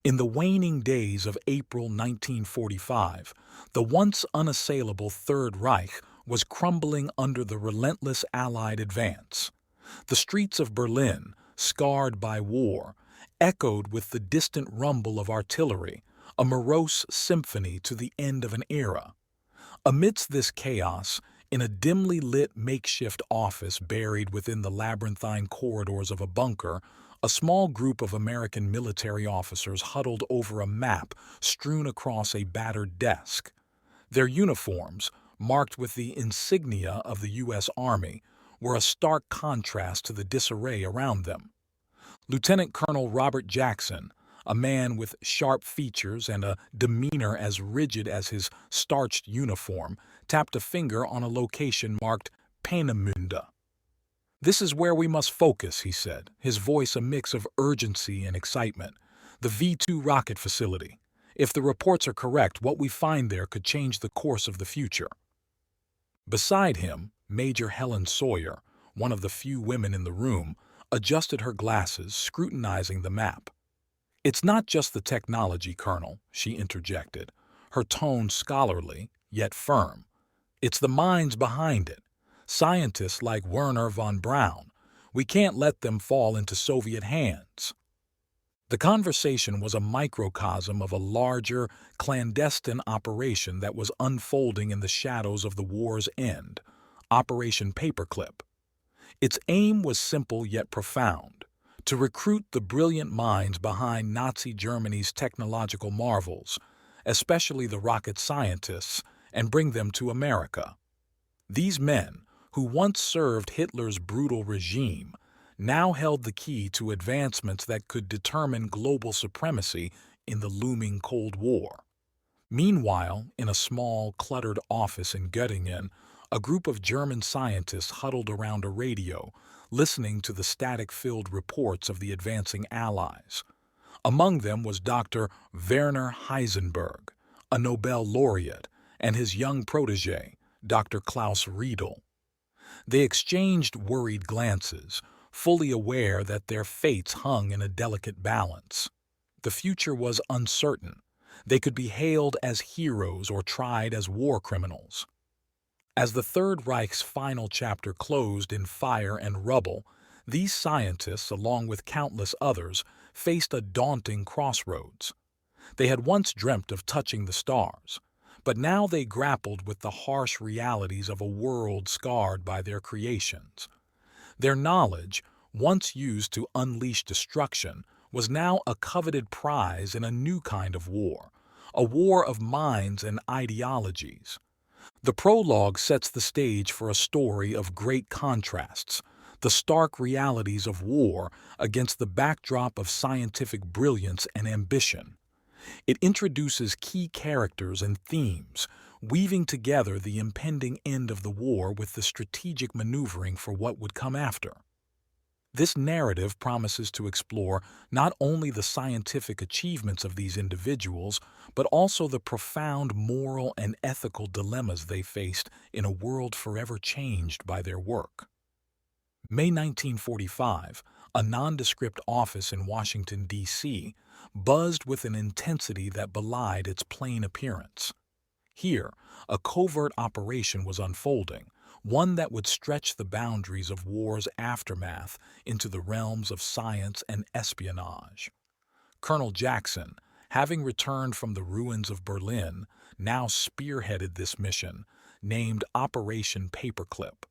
In the waning days of April 1945, the once unassailable Third Reich was crumbling under the relentless Allied advance. The streets of Berlin, scarred by war, echoed with the distant rumble of artillery, a morose symphony to the end of an era. Amidst this chaos, in a dimly lit makeshift office buried within the labyrinthine corridors of a bunker, a small group of American military officers huddled over a map strewn across a battered desk. Their uniforms, marked with the insignia of the U.S. Army, were a stark contrast to the disarray around them. Lieutenant Colonel Robert Jackson, a man with sharp features and a demeanor as rigid as his starched uniform, tapped a finger on a location marked Peenemünde. "This is where we must focus," he said, his voice a mix of urgency and excitement. "The V-2 rocket facility. If the reports are correct, what we find there could change the course of the future." Beside him, Major Helen Sawyer, one of the few women in the room, adjusted her glasses, scrutinizing the map. "It's not just the technology, Colonel," she interjected, her tone scholarly, yet firm. "It's the minds behind it. Scientists like Wernher von Braun. We can't let them fall into Soviet hands." The conversation was a microcosm of a larger, clandestine operation that was unfolding in the shadows of the war's end, Operation Paperclip. Its aim was simple yet profound: to recruit the brilliant minds behind Nazi Germany's technological marvels, especially the rocket scientists, and bring them to America. These men, who once served Hitler's brutal regime, now held the key to advancements that could determine global supremacy in the looming Cold War. Meanwhile, in a small, cluttered office in Göttingen, a group of German scientists huddled around a radio, listening to the static-filled reports of the advancing Allies. Among them was Dr. Werner Heisenberg, a Nobel laureate, and his young protege, Dr. Klaus Riedel. They exchanged worried glances, fully aware that their fates hung in a delicate balance. The future was uncertain. They could be hailed as heroes or tried as war criminals. As the Third Reich's final chapter closed in fire and rubble, these scientists, along with countless others, faced a daunting crossroads. They had once dreamt of touching the stars, but now they grappled with the harsh realities of a world scarred by their creations. Their knowledge, once used to unleash destruction, was now a coveted prize in a new kind of war, a war of minds and ideologies. The prologue sets the stage for a story of great contrasts, the stark realities of war against the backdrop of scientific brilliance and ambition. It introduces key characters and themes, weaving together the impending end of the war with the strategic maneuvering for what would come after. This narrative promises to explore not only the scientific achievements of these individuals, but also the profound moral and ethical dilemmas they faced in a world forever changed by their work. May 1945, a nondescript office in Washington, D.C., buzzed with an intensity that belied its plain appearance. Here, a covert operation was unfolding, one that would stretch the boundaries of war's aftermath into the realms of science and espionage. Colonel Jackson, having returned from the ruins of Berlin, now spearheaded this mission, named Operation Paperclip.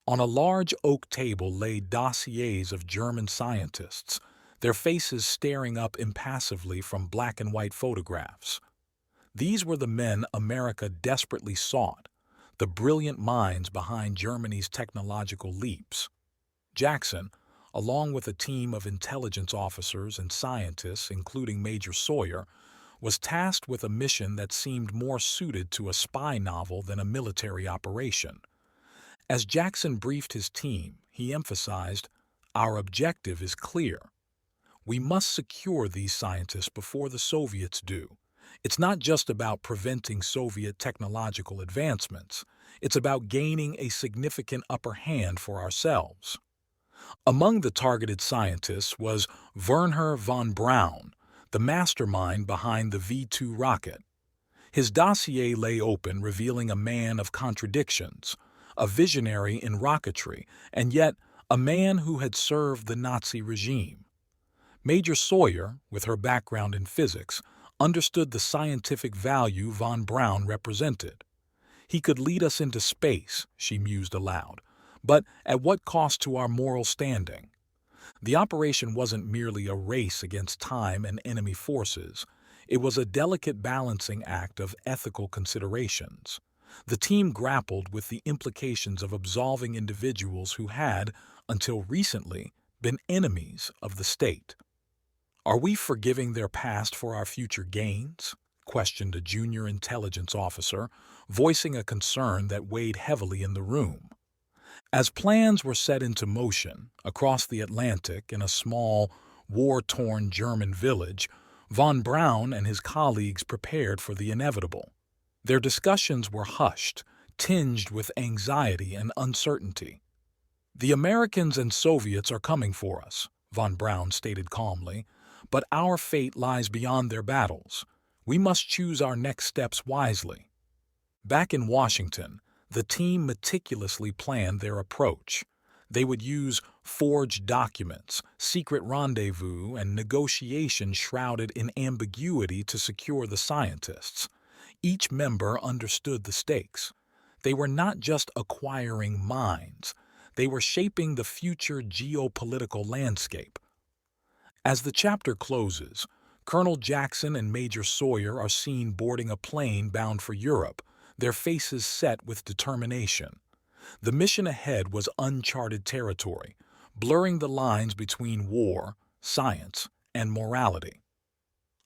On a large oak table lay dossiers of German scientists, their faces staring up impassively from black and white photographs. These were the men America desperately sought, the brilliant minds behind Germany's technological leaps. Jackson, along with a team of intelligence officers and scientists, including Major Sawyer, was tasked with a mission that seemed more suited to a spy novel than a military operation. As Jackson briefed his team, he emphasized, "Our objective is clear. We must secure these scientists before the Soviets do. It's not just about preventing Soviet technological advancements. It's about gaining a significant upper hand for ourselves." Among the targeted scientists was Wernher von Braun, the mastermind behind the V-2 rocket. His dossier lay open, revealing a man of contradictions, a visionary in rocketry, and yet a man who had served the Nazi regime. Major Sawyer, with her background in physics, understood the scientific value von Braun represented. He could lead us into space, she mused aloud, but at what cost to our moral standing? The operation wasn't merely a race against time and enemy forces. It was a delicate balancing act of ethical considerations. The team grappled with the implications of absolving individuals who had, until recently, been enemies of the state. "Are we forgiving their past for our future gains?" questioned a junior intelligence officer, voicing a concern that weighed heavily in the room. As plans were set into motion across the Atlantic in a small, war-torn German village, von Braun and his colleagues prepared for the inevitable. Their discussions were hushed, tinged with anxiety and uncertainty. "The Americans and Soviets are coming for us," von Braun stated calmly, "but our fate lies beyond their battles. We must choose our next steps wisely." Back in Washington, the team meticulously planned their approach. They would use forged documents, secret rendezvous, and negotiations shrouded in ambiguity to secure the scientists. Each member understood the stakes. They were not just acquiring minds. They were shaping the future geopolitical landscape. As the chapter closes, Colonel Jackson and Major Sawyer are seen boarding a plane bound for Europe, their faces set with determination. The mission ahead was uncharted territory, blurring the lines between war, science, and morality.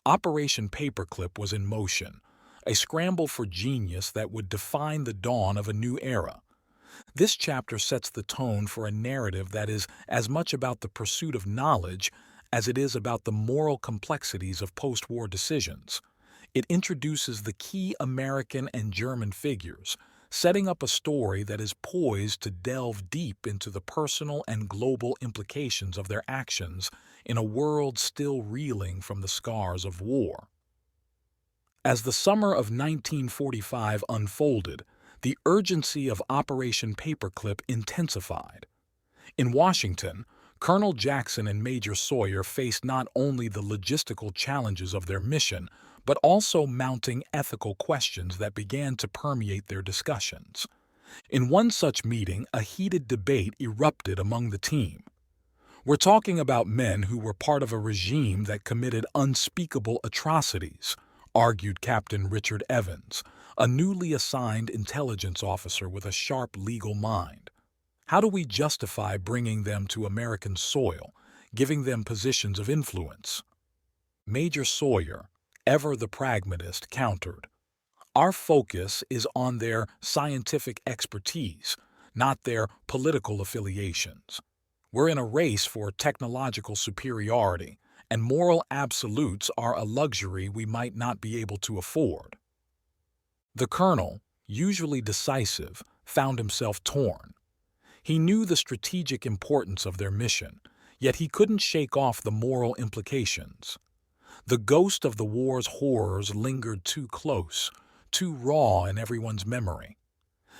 Operation Paperclip was in motion, a scramble for genius that would define the dawn of a new era. This chapter sets the tone for a narrative that is as much about the pursuit of knowledge as it is about the moral complexities of post-war decisions. It introduces the key American and German figures, setting up a story that is poised to delve deep into the personal and global implications of their actions in a world still reeling from the scars of war. As the summer of 1945 unfolded, the urgency of Operation Paperclip intensified. In Washington, Colonel Jackson and Major Sawyer faced not only the logistical challenges of their mission, but also mounting ethical questions that began to permeate their discussions. In one such meeting, a heated debate erupted among the team. "We're talking about men who were part of a regime that committed unspeakable atrocities," argued Captain Richard Evans, a newly assigned intelligence officer with a sharp legal mind. "How do we justify bringing them to American soil, giving them positions of influence?" Major Sawyer, ever the pragmatist, countered, "Our focus is on their scientific expertise, not their political affiliations. We're in a race for technological superiority, and moral absolutes are a luxury we might not be able to afford." The colonel, usually decisive, found himself torn. He knew the strategic importance of their mission, yet he couldn't shake off the moral implications. The ghost of the war's horrors lingered too close, too raw in everyone's memory.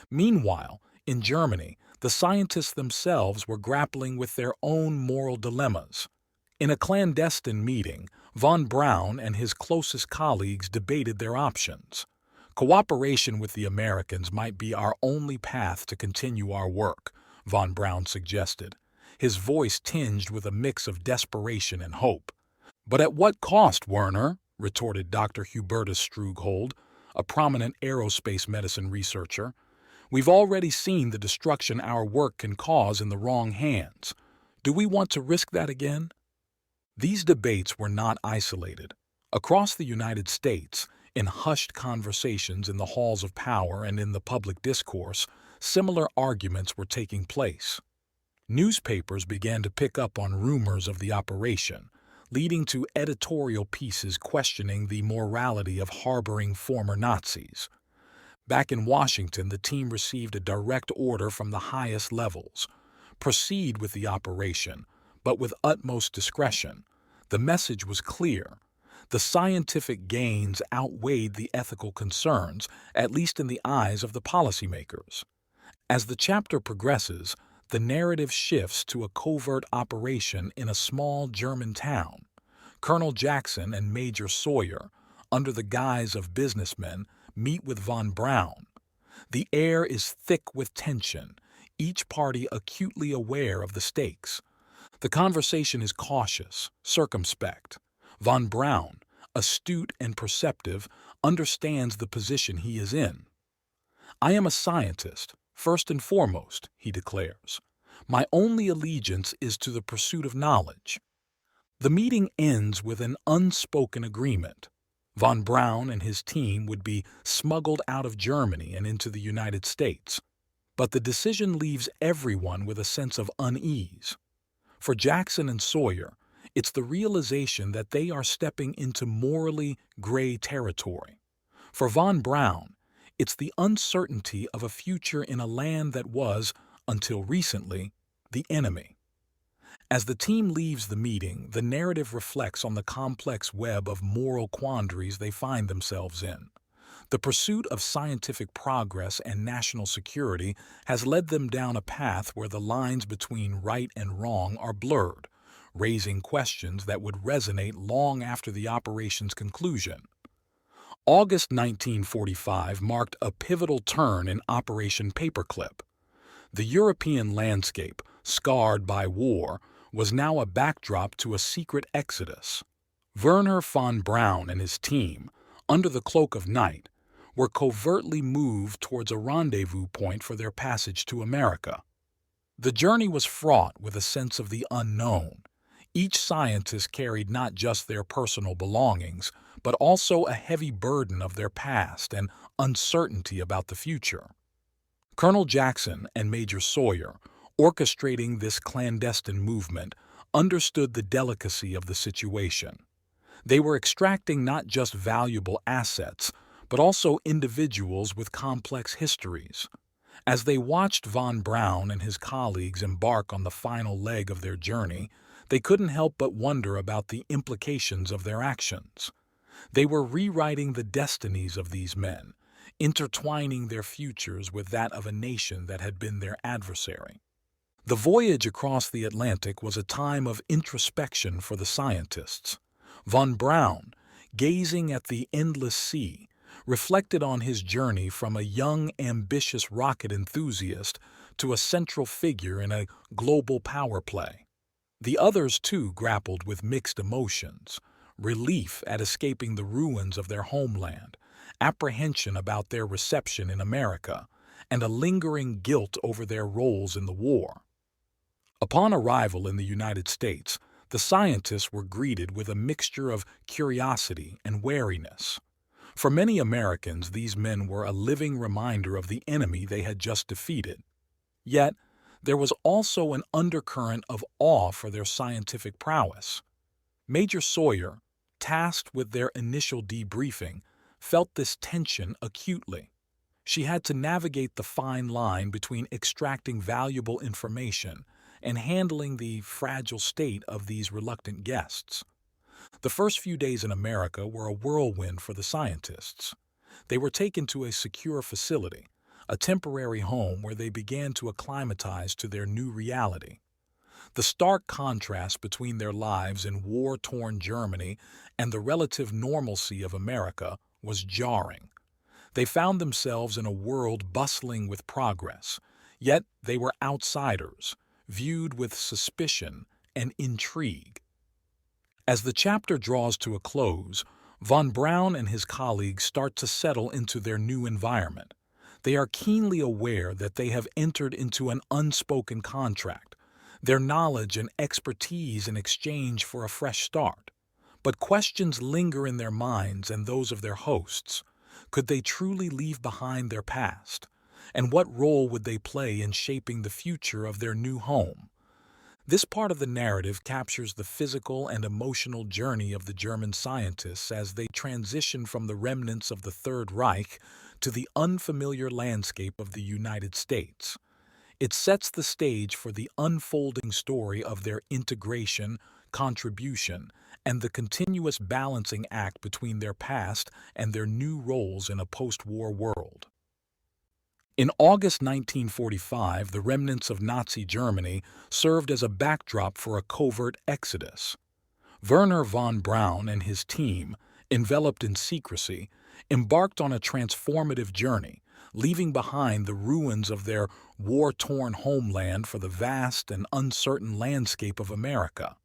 Meanwhile, in Germany, the scientists themselves were grappling with their own moral dilemmas. In a clandestine meeting, von Braun and his closest colleagues debated their options. "Cooperation with the Americans might be our only path to continue our work," von Braun suggested, his voice tinged with a mix of desperation and hope. "But at what cost, Werner?" retorted Dr. Hubertus Strughold, a prominent aerospace medicine researcher. "We've already seen the destruction our work can cause in the wrong hands. Do we want to risk that again?" These debates were not isolated. Across the United States, in hushed conversations in the halls of power and in the public discourse, similar arguments were taking place. Newspapers began to pick up on rumors of the operation, leading to editorial pieces questioning the morality of harboring former Nazis. Back in Washington, the team received a direct order from the highest levels: proceed with the operation, but with utmost discretion. The message was clear. The scientific gains outweighed the ethical concerns, at least in the eyes of the policymakers. As the chapter progresses, the narrative shifts to a covert operation in a small German town. Colonel Jackson and Major Sawyer, under the guise of businessmen, meet with von Braun. The air is thick with tension, each party acutely aware of the stakes. The conversation is cautious, circumspect. Von Braun, astute and perceptive, understands the position he is in. "I am a scientist, first and foremost," he declares. "My only allegiance is to the pursuit of knowledge." The meeting ends with an unspoken agreement. Von Braun and his team would be smuggled out of Germany and into the United States. But the decision leaves everyone with a sense of unease. For Jackson and Sawyer, it's the realization that they are stepping into morally gray territory. For von Braun, it's the uncertainty of a future in a land that was, until recently, the enemy. As the team leaves the meeting, the narrative reflects on the complex web of moral quandaries they find themselves in. The pursuit of scientific progress and national security has led them down a path where the lines between right and wrong are blurred, raising questions that would resonate long after the operation's conclusion. August 1945 marked a pivotal turn in Operation Paperclip. The European landscape, scarred by war, was now a backdrop to a secret exodus. Werner von Braun and his team, under the cloak of night, were covertly moved towards a rendezvous point for their passage to America. The journey was fraught with a sense of the unknown. Each scientist carried not just their personal belongings, but also a heavy burden of their past and uncertainty about the future. Colonel Jackson and Major Sawyer, orchestrating this clandestine movement, understood the delicacy of the situation. They were extracting not just valuable assets, but also individuals with complex histories. As they watched von Braun and his colleagues embark on the final leg of their journey, they couldn't help but wonder about the implications of their actions. They were rewriting the destinies of these men, intertwining their futures with that of a nation that had been their adversary. The voyage across the Atlantic was a time of introspection for the scientists. Von Braun, gazing at the endless sea, reflected on his journey from a young, ambitious rocket enthusiast to a central figure in a global power play. The others, too, grappled with mixed emotions: relief at escaping the ruins of their homeland, apprehension about their reception in America, and a lingering guilt over their roles in the war. Upon arrival in the United States, the scientists were greeted with a mixture of curiosity and wariness. For many Americans, these men were a living reminder of the enemy they had just defeated. Yet, there was also an undercurrent of awe for their scientific prowess. Major Sawyer, tasked with their initial debriefing, felt this tension acutely. She had to navigate the fine line between extracting valuable information and handling the fragile state of these reluctant guests. The first few days in America were a whirlwind for the scientists. They were taken to a secure facility, a temporary home where they began to acclimatize to their new reality. The stark contrast between their lives in war-torn Germany and the relative normalcy of America was jarring. They found themselves in a world bustling with progress, yet they were outsiders, viewed with suspicion and intrigue. As the chapter draws to a close, von Braun and his colleagues start to settle into their new environment. They are keenly aware that they have entered into an unspoken contract, their knowledge and expertise in exchange for a fresh start. But questions linger in their minds and those of their hosts. Could they truly leave behind their past? And what role would they play in shaping the future of their new home? This part of the narrative captures the physical and emotional journey of the German scientists as they transition from the remnants of the Third Reich to the unfamiliar landscape of the United States. It sets the stage for the unfolding story of their integration, contribution, and the continuous balancing act between their past and their new roles in a post-war world. In August 1945, the remnants of Nazi Germany served as a backdrop for a covert exodus. Werner von Braun and his team, enveloped in secrecy, embarked on a transformative journey, leaving behind the ruins of their war-torn homeland for the vast and uncertain landscape of America.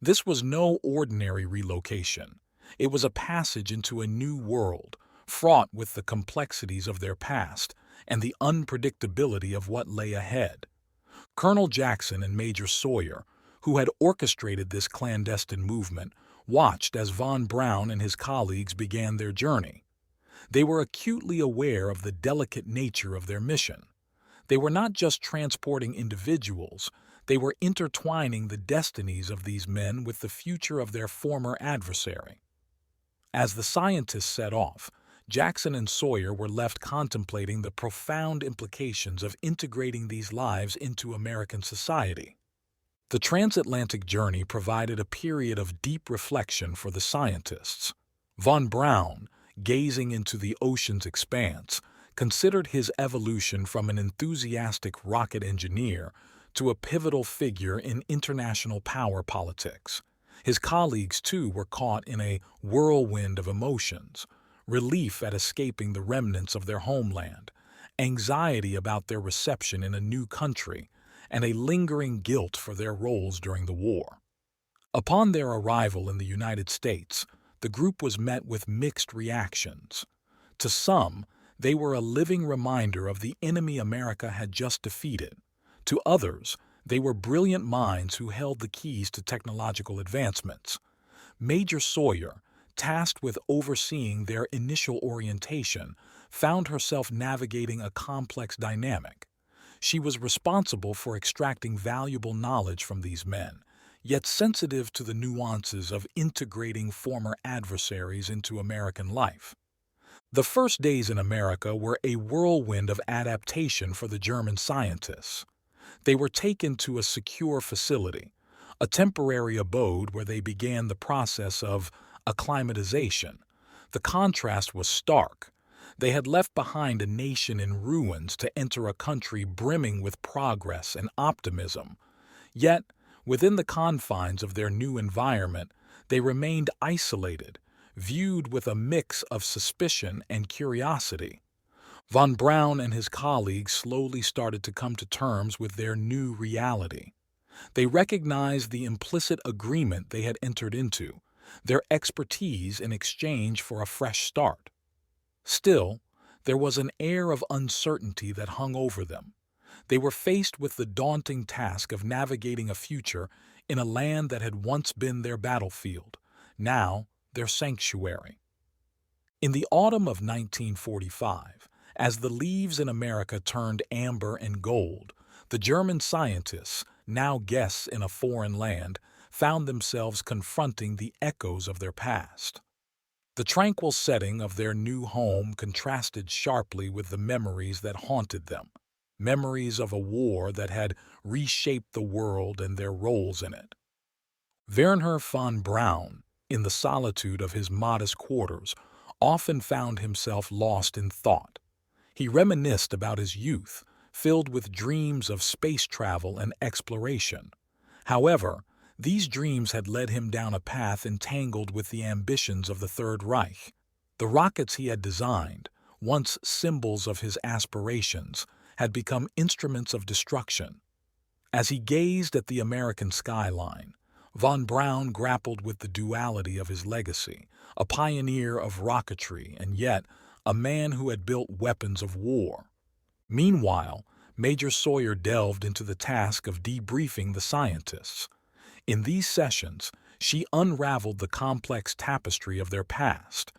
This was no ordinary relocation. It was a passage into a new world, fraught with the complexities of their past and the unpredictability of what lay ahead. Colonel Jackson and Major Sawyer, who had orchestrated this clandestine movement, watched as von Braun and his colleagues began their journey. They were acutely aware of the delicate nature of their mission. They were not just transporting individuals, they were intertwining the destinies of these men with the future of their former adversary. As the scientists set off, Jackson and Sawyer were left contemplating the profound implications of integrating these lives into American society. The transatlantic journey provided a period of deep reflection for the scientists. Von Braun, gazing into the ocean's expanse, considered his evolution from an enthusiastic rocket engineer to a pivotal figure in international power politics. His colleagues, too, were caught in a whirlwind of emotions: relief at escaping the remnants of their homeland, anxiety about their reception in a new country, and a lingering guilt for their roles during the war. Upon their arrival in the United States, the group was met with mixed reactions. To some, they were a living reminder of the enemy America had just defeated. To others, they were brilliant minds who held the keys to technological advancements. Major Sawyer, tasked with overseeing their initial orientation, found herself navigating a complex dynamic. She was responsible for extracting valuable knowledge from these men, yet sensitive to the nuances of integrating former adversaries into American life. The first days in America were a whirlwind of adaptation for the German scientists. They were taken to a secure facility, a temporary abode where they began the process of acclimatization. The contrast was stark. They had left behind a nation in ruins to enter a country brimming with progress and optimism. Yet, within the confines of their new environment, they remained isolated, viewed with a mix of suspicion and curiosity. Von Braun and his colleagues slowly started to come to terms with their new reality. They recognized the implicit agreement they had entered into, their expertise in exchange for a fresh start. Still, there was an air of uncertainty that hung over them. They were faced with the daunting task of navigating a future in a land that had once been their battlefield, now their sanctuary. In the autumn of 1945, as the leaves in America turned amber and gold, the German scientists, now guests in a foreign land, found themselves confronting the echoes of their past. The tranquil setting of their new home contrasted sharply with the memories that haunted them, memories of a war that had reshaped the world and their roles in it. Werner von Braun, in the solitude of his modest quarters, often found himself lost in thought. He reminisced about his youth, filled with dreams of space travel and exploration. However, these dreams had led him down a path entangled with the ambitions of the Third Reich. The rockets he had designed, once symbols of his aspirations, had become instruments of destruction. As he gazed at the American skyline, von Braun grappled with the duality of his legacy, a pioneer of rocketry and yet a man who had built weapons of war. Meanwhile, Major Sawyer delved into the task of debriefing the scientists. In these sessions, she unraveled the complex tapestry of their past.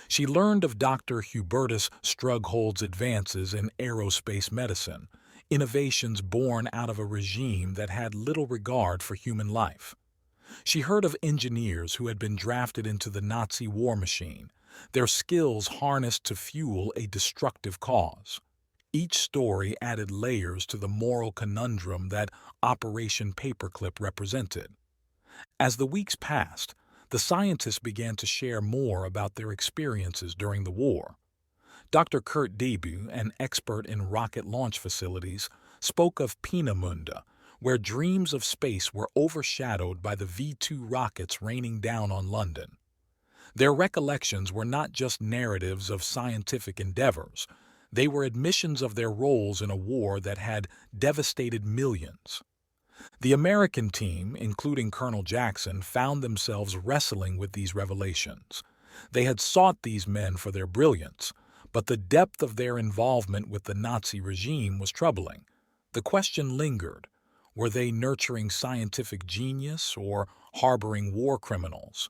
She learned of Dr. Hubertus Strughold's advances in aerospace medicine, innovations born out of a regime that had little regard for human life. She heard of engineers who had been drafted into the Nazi war machine, their skills harnessed to fuel a destructive cause. Each story added layers to the moral conundrum that Operation Paperclip represented. As the weeks passed, the scientists began to share more about their experiences during the war. Dr. Kurt Debue, an expert in rocket launch facilities, spoke of Peenemünde, where dreams of space were overshadowed by the V-2 rockets raining down on London. Their recollections were not just narratives of scientific endeavors, they were admissions of their roles in a war that had devastated millions. The American team, including Colonel Jackson, found themselves wrestling with these revelations. They had sought these men for their brilliance, but the depth of their involvement with the Nazi regime was troubling. The question lingered: were they nurturing scientific genius or harboring war criminals?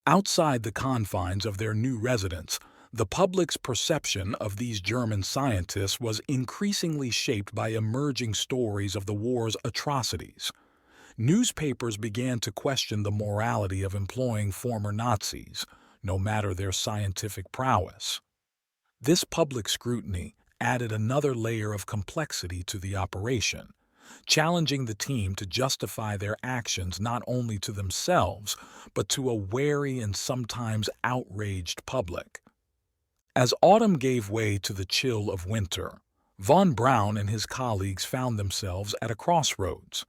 Outside the confines of their new residence, the public's perception of these German scientists was increasingly shaped by emerging stories of the war's atrocities. Newspapers began to question the morality of employing former Nazis, no matter their scientific prowess. This public scrutiny added another layer of complexity to the operation, challenging the team to justify their actions not only to themselves, but to a wary and sometimes outraged public. As autumn gave way to the chill of winter, von Braun and his colleagues found themselves at a crossroads.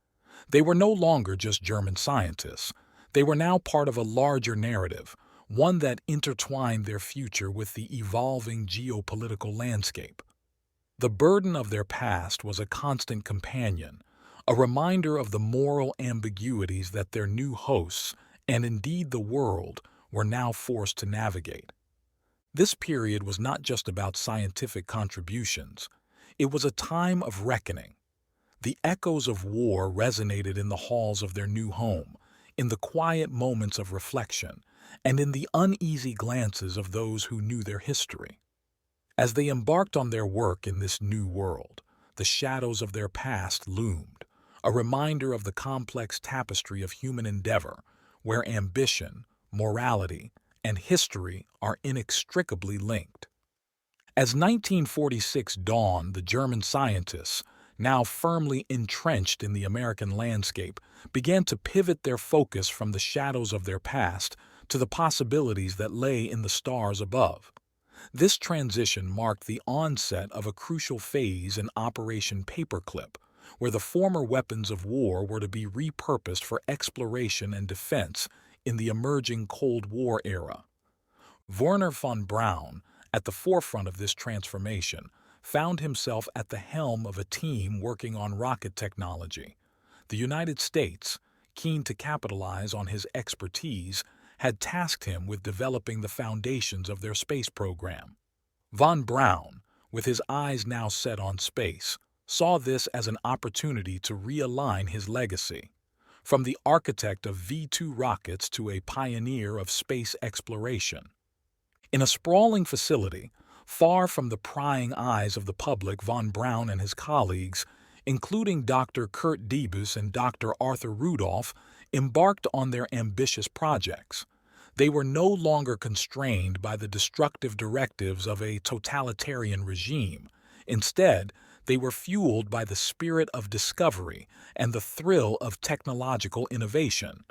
They were no longer just German scientists. They were now part of a larger narrative, one that intertwined their future with the evolving geopolitical landscape. The burden of their past was a constant companion, a reminder of the moral ambiguities that their new hosts, and indeed the world, were now forced to navigate. This period was not just about scientific contributions. It was a time of reckoning. The echoes of war resonated in the halls of their new home, in the quiet moments of reflection, and in the uneasy glances of those who knew their history. As they embarked on their work in this new world, the shadows of their past loomed, a reminder of the complex tapestry of human endeavor, where ambition, morality, and history are inextricably linked. As 1946 dawned, the German scientists, now firmly entrenched in the American landscape, began to pivot their focus from the shadows of their past to the possibilities that lay in the stars above. This transition marked the onset of a crucial phase in Operation Paperclip, where the former weapons of war were to be repurposed for exploration and defense in the emerging Cold War era. Wernher von Braun, at the forefront of this transformation, found himself at the helm of a team working on rocket technology. The United States, keen to capitalize on his expertise, had tasked him with developing the foundations of their space program. Von Braun, with his eyes now set on space, saw this as an opportunity to realign his legacy. From the architect of V-2 rockets to a pioneer of space exploration. In a sprawling facility, far from the prying eyes of the public, von Braun and his colleagues, including Dr. Kurt Debue and Dr. Arthur Rudolph, embarked on their ambitious projects. They were no longer constrained by the destructive directives of a totalitarian regime. Instead, they were fueled by the spirit of discovery and the thrill of technological innovation.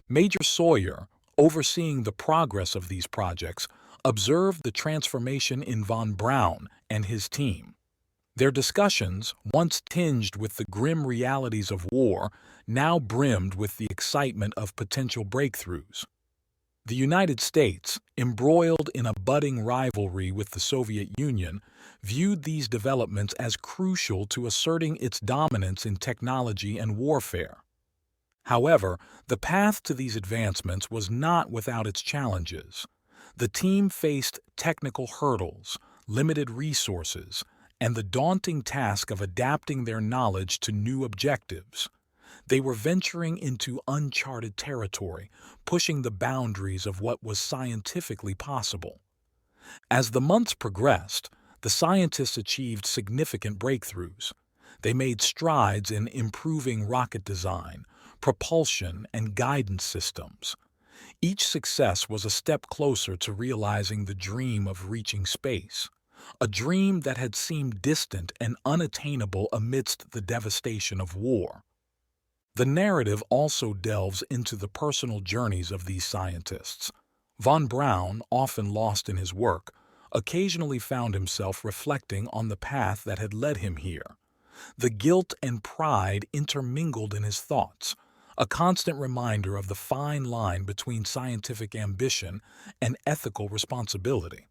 Major Sawyer, overseeing the progress of these projects, observed the transformation in von Braun and his team. Their discussions, once tinged with the grim realities of war, now brimmed with the excitement of potential breakthroughs. The United States, embroiled in a budding rivalry with the Soviet Union, viewed these developments as crucial to asserting its dominance in technology and warfare. However, the path to these advancements was not without its challenges. The team faced technical hurdles, limited resources, and the daunting task of adapting their knowledge to new objectives. They were venturing into uncharted territory, pushing the boundaries of what was scientifically possible. As the months progressed, the scientists achieved significant breakthroughs. They made strides in improving rocket design, propulsion, and guidance systems. Each success was a step closer to realizing the dream of reaching space, a dream that had seemed distant and unattainable amidst the devastation of war. The narrative also delves into the personal journeys of these scientists. Von Braun, often lost in his work, occasionally found himself reflecting on the path that had led him here. The guilt and pride intermingled in his thoughts, a constant reminder of the fine line between scientific ambition and ethical responsibility.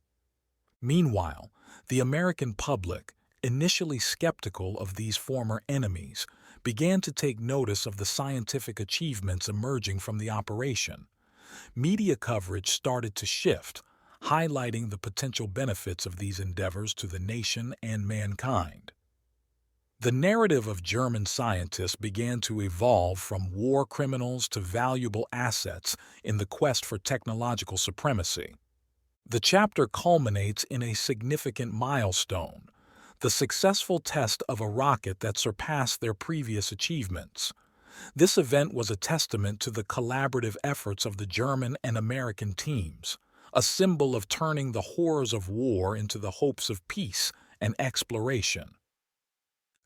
Meanwhile, the American public, initially skeptical of these former enemies, began to take notice of the scientific achievements emerging from the operation. Media coverage started to shift, highlighting the potential benefits of these endeavors to the nation and mankind. The narrative of German scientists began to evolve from war criminals to valuable assets in the quest for technological supremacy. The chapter culminates in a significant milestone, the successful test of a rocket that surpassed their previous achievements. This event was a testament to the collaborative efforts of the German and American teams, a symbol of turning the horrors of war into the hopes of peace and exploration.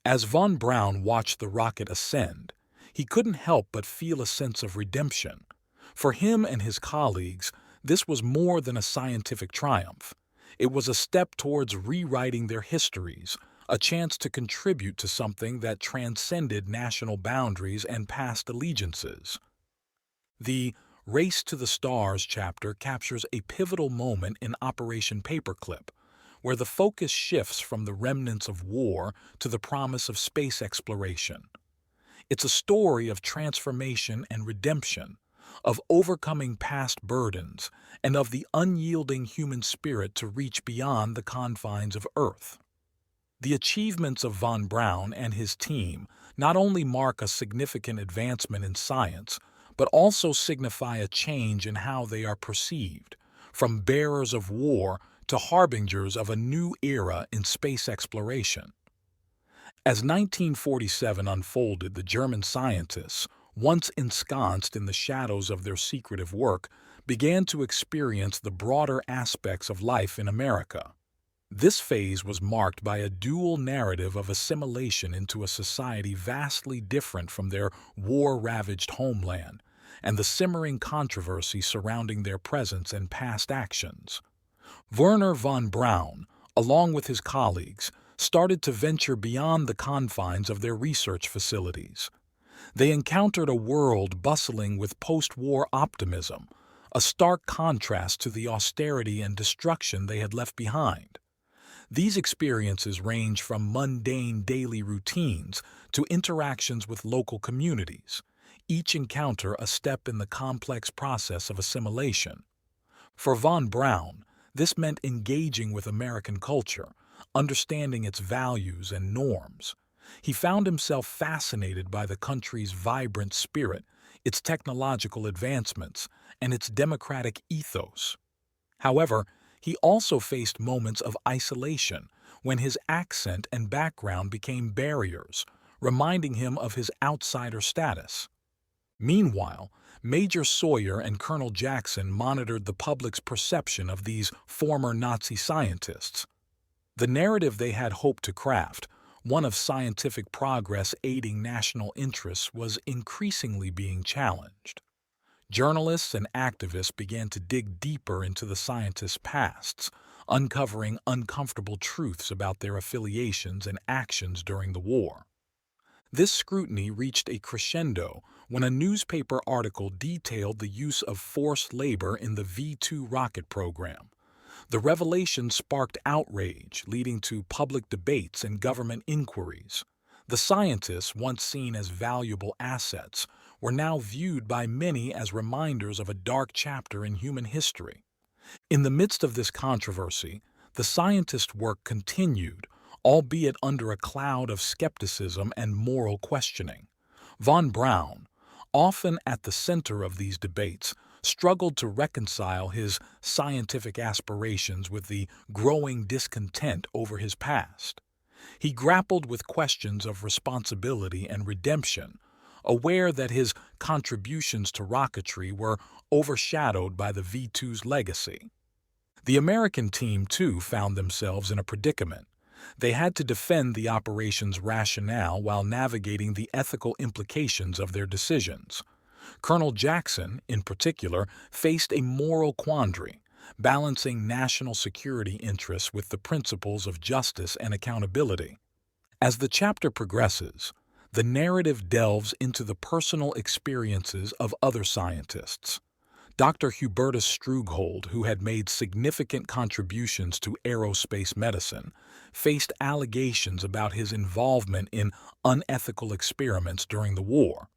As von Braun watched the rocket ascend, he couldn't help but feel a sense of redemption. For him and his colleagues, this was more than a scientific triumph. It was a step towards rewriting their histories, a chance to contribute to something that transcended national boundaries and past allegiances. The Race to the Stars chapter captures a pivotal moment in Operation Paperclip, where the focus shifts from the remnants of war to the promise of space exploration. It's a story of transformation and redemption, of overcoming past burdens, and of the unyielding human spirit to reach beyond the confines of Earth. The achievements of von Braun and his team not only mark a significant advancement in science, but also signify a change in how they are perceived, from bearers of war to harbingers of a new era in space exploration. As 1947 unfolded, the German scientists, once ensconced in the shadows of their secretive work, began to experience the broader aspects of life in America. This phase was marked by a dual narrative of assimilation into a society vastly different from their war-ravaged homeland, and the simmering controversy surrounding their presence and past actions. Werner von Braun, along with his colleagues, started to venture beyond the confines of their research facilities. They encountered a world bustling with post-war optimism, a stark contrast to the austerity and destruction they had left behind. These experiences range from mundane daily routines to interactions with local communities, each encounter a step in the complex process of assimilation. For von Braun, this meant engaging with American culture, understanding its values and norms. He found himself fascinated by the country's vibrant spirit, its technological advancements, and its democratic ethos. However, he also faced moments of isolation when his accent and background became barriers, reminding him of his outsider status. Meanwhile, Major Sawyer and Colonel Jackson monitored the public's perception of these former Nazi scientists. The narrative they had hoped to craft, one of scientific progress aiding national interests, was increasingly being challenged. Journalists and activists began to dig deeper into the scientists' pasts, uncovering uncomfortable truths about their affiliations and actions during the war. This scrutiny reached a crescendo when a newspaper article detailed the use of forced labor in the V-2 rocket program. The revelation sparked outrage, leading to public debates and government inquiries. The scientists, once seen as valuable assets, were now viewed by many as reminders of a dark chapter in human history. In the midst of this controversy, the scientists' work continued, albeit under a cloud of skepticism and moral questioning. Von Braun, often at the center of these debates, struggled to reconcile his scientific aspirations with the growing discontent over his past. He grappled with questions of responsibility and redemption, aware that his contributions to rocketry were overshadowed by the V-2's legacy. The American team, too, found themselves in a predicament. They had to defend the operation's rationale while navigating the ethical implications of their decisions. Colonel Jackson, in particular, faced a moral quandary, balancing national security interests with the principles of justice and accountability. As the chapter progresses, the narrative delves into the personal experiences of other scientists. Dr. Hubertus Strughold, who had made significant contributions to aerospace medicine, faced allegations about his involvement in unethical experiments during the war.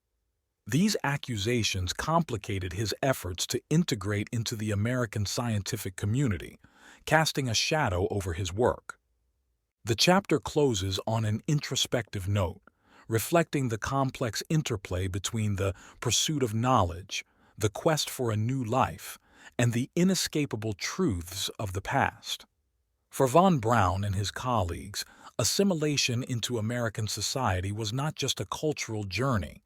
These accusations complicated his efforts to integrate into the American scientific community, casting a shadow over his work. The chapter closes on an introspective note, reflecting the complex interplay between the pursuit of knowledge, the quest for a new life, and the inescapable truths of the past. For von Braun and his colleagues, assimilation into American society was not just a cultural journey.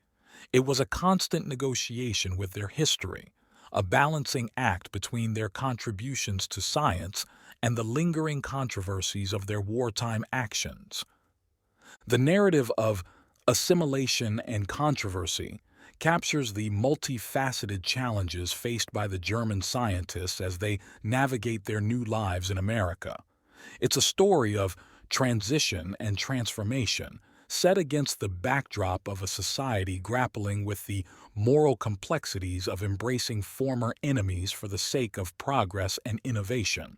It was a constant negotiation with their history, a balancing act between their contributions to science and the lingering controversies of their wartime actions. The narrative of assimilation and controversy captures the multifaceted challenges faced by the German scientists as they navigate their new lives in America. It's a story of transition and transformation, set against the backdrop of a society grappling with the moral complexities of embracing former enemies for the sake of progress and innovation.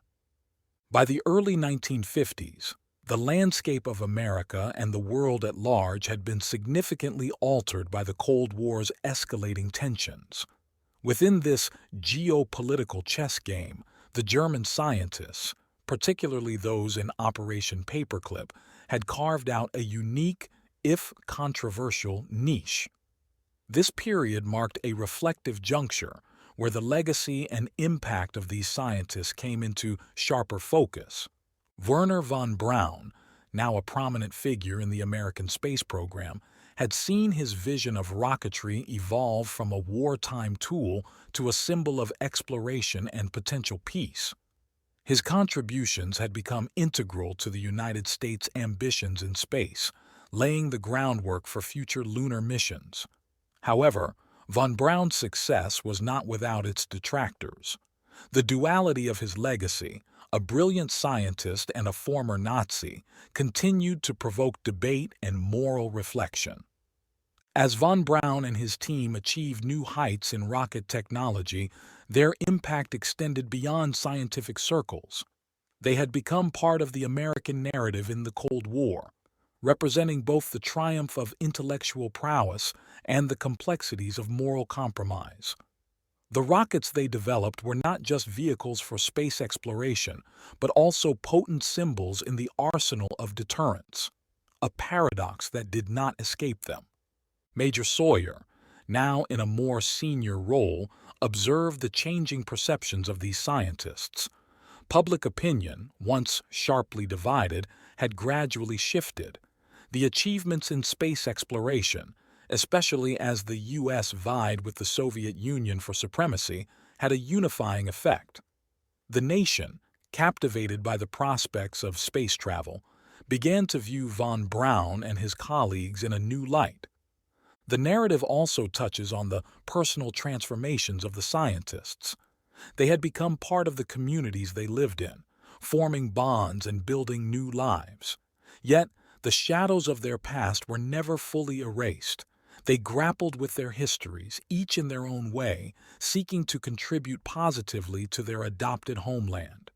By the early 1950s, the landscape of America and the world at large had been significantly altered by the Cold War's escalating tensions. Within this geopolitical chess game, the German scientists, particularly those in Operation Paperclip, had carved out a unique, if controversial, niche. This period marked a reflective juncture where the legacy and impact of these scientists came into sharper focus. Wernher von Braun, now a prominent figure in the American space program, had seen his vision of rocketry evolve from a wartime tool to a symbol of exploration and potential peace. His contributions had become integral to the United States' ambitions in space, laying the groundwork for future lunar missions. However, von Braun's success was not without its detractors. The duality of his legacy, a brilliant scientist and a former Nazi, continued to provoke debate and moral reflection. As von Braun and his team achieved new heights in rocket technology, their impact extended beyond scientific circles. They had become part of the American narrative in the Cold War, representing both the triumph of intellectual prowess and the complexities of moral compromise. The rockets they developed were not just vehicles for space exploration, but also potent symbols in the arsenal of deterrence, a paradox that did not escape them. Major Sawyer, now in a more senior role, observed the changing perceptions of these scientists. Public opinion, once sharply divided, had gradually shifted. The achievements in space exploration, especially as the U.S. vied with the Soviet Union for supremacy, had a unifying effect. The nation, captivated by the prospects of space travel, began to view von Braun and his colleagues in a new light. The narrative also touches on the personal transformations of the scientists. They had become part of the communities they lived in, forming bonds and building new lives. Yet, the shadows of their past were never fully erased. They grappled with their histories, each in their own way, seeking to contribute positively to their adopted homeland.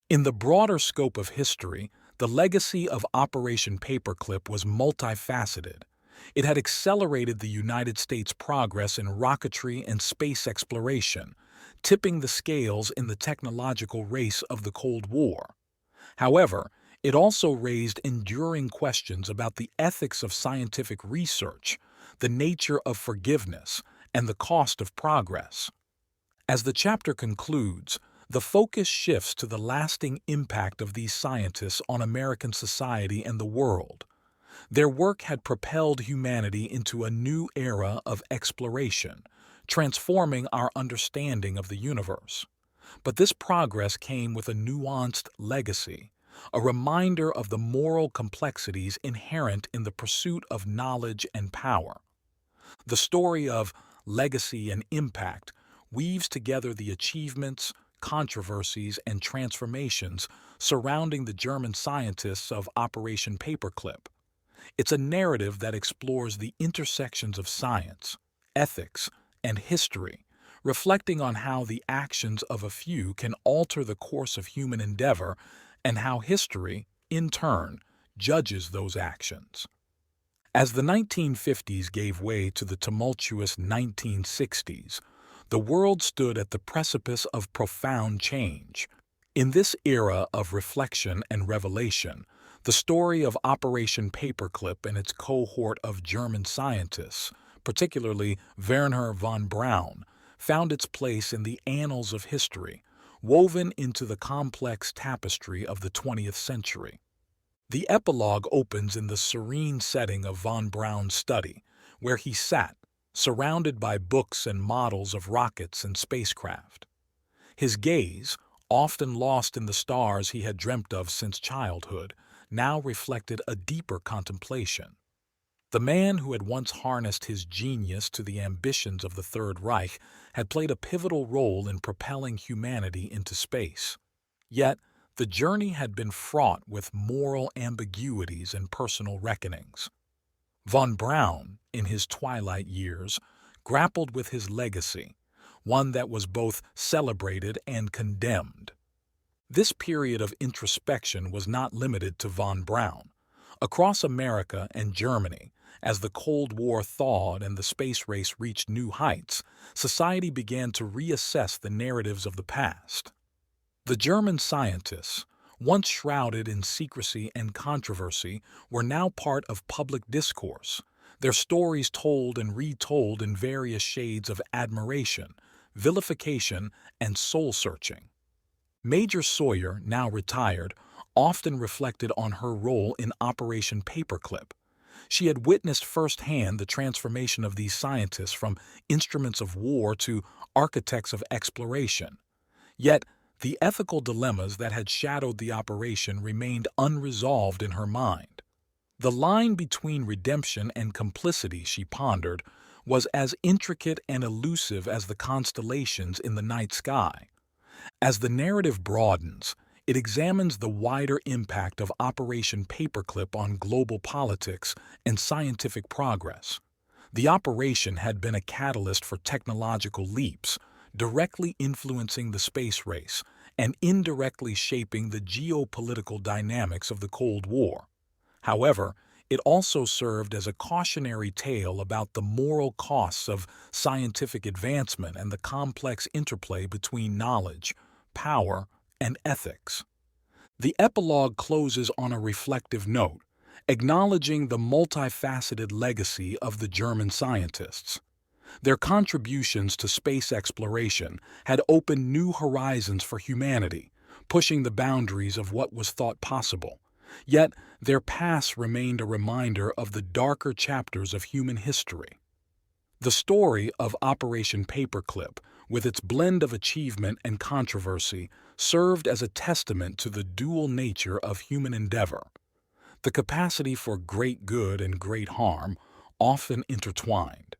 In the broader scope of history, the legacy of Operation Paperclip was multifaceted. It had accelerated the United States' progress in rocketry and space exploration, tipping the scales in the technological race of the Cold War. However, it also raised enduring questions about the ethics of scientific research, the nature of forgiveness, and the cost of progress. As the chapter concludes, the focus shifts to the lasting impact of these scientists on American society and the world. Their work had propelled humanity into a new era of exploration, transforming our understanding of the universe. But this progress came with a nuanced legacy, a reminder of the moral complexities inherent in the pursuit of knowledge and power. The story of legacy and impact weaves together the achievements, controversies, and transformations surrounding the German scientists of Operation Paperclip. It's a narrative that explores the intersections of science, ethics, and history, reflecting on how the actions of a few can alter the course of human endeavor and how history, in turn, judges those actions. As the 1950s gave way to the tumultuous 1960s, the world stood at the precipice of profound change. In this era of reflection and revelation, the story of Operation Paperclip and its cohort of German scientists, particularly Wernher von Braun, found its place in the annals of history, woven into the complex tapestry of the 20th century. The epilogue opens in the serene setting of von Braun's study, where he sat, surrounded by books and models of rockets and spacecraft. His gaze, often lost in the stars he had dreamt of since childhood, now reflected a deeper contemplation. The man who had once harnessed his genius to the ambitions of the Third Reich had played a pivotal role in propelling humanity into space. Yet, the journey had been fraught with moral ambiguities and personal reckonings. Von Braun, in his twilight years, grappled with his legacy, one that was both celebrated and condemned. This period of introspection was not limited to von Braun. Across America and Germany, as the Cold War thawed and the space race reached new heights, society began to reassess the narratives of the past. The German scientists, once shrouded in secrecy and controversy, were now part of public discourse, their stories told and retold in various shades of admiration, vilification, and soul-searching. Major Sawyer, now retired, often reflected on her role in Operation Paperclip. She had witnessed firsthand the transformation of these scientists from instruments of war to architects of exploration. Yet, the ethical dilemmas that had shadowed the operation remained unresolved in her mind. The line between redemption and complicity, she pondered, was as intricate and elusive as the constellations in the night sky. As the narrative broadens, it examines the wider impact of Operation Paperclip on global politics and scientific progress. The operation had been a catalyst for technological leaps, directly influencing the space race and indirectly shaping the geopolitical dynamics of the Cold War. However, it also served as a cautionary tale about the moral costs of scientific advancement and the complex interplay between knowledge, power, and ethics. The epilogue closes on a reflective note, acknowledging the multifaceted legacy of the German scientists. Their contributions to space exploration had opened new horizons for humanity, pushing the boundaries of what was thought possible. Yet, their past remained a reminder of the darker chapters of human history. The story of Operation Paperclip, with its blend of achievement and controversy, served as a testament to the dual nature of human endeavor. The capacity for great good and great harm, often intertwined.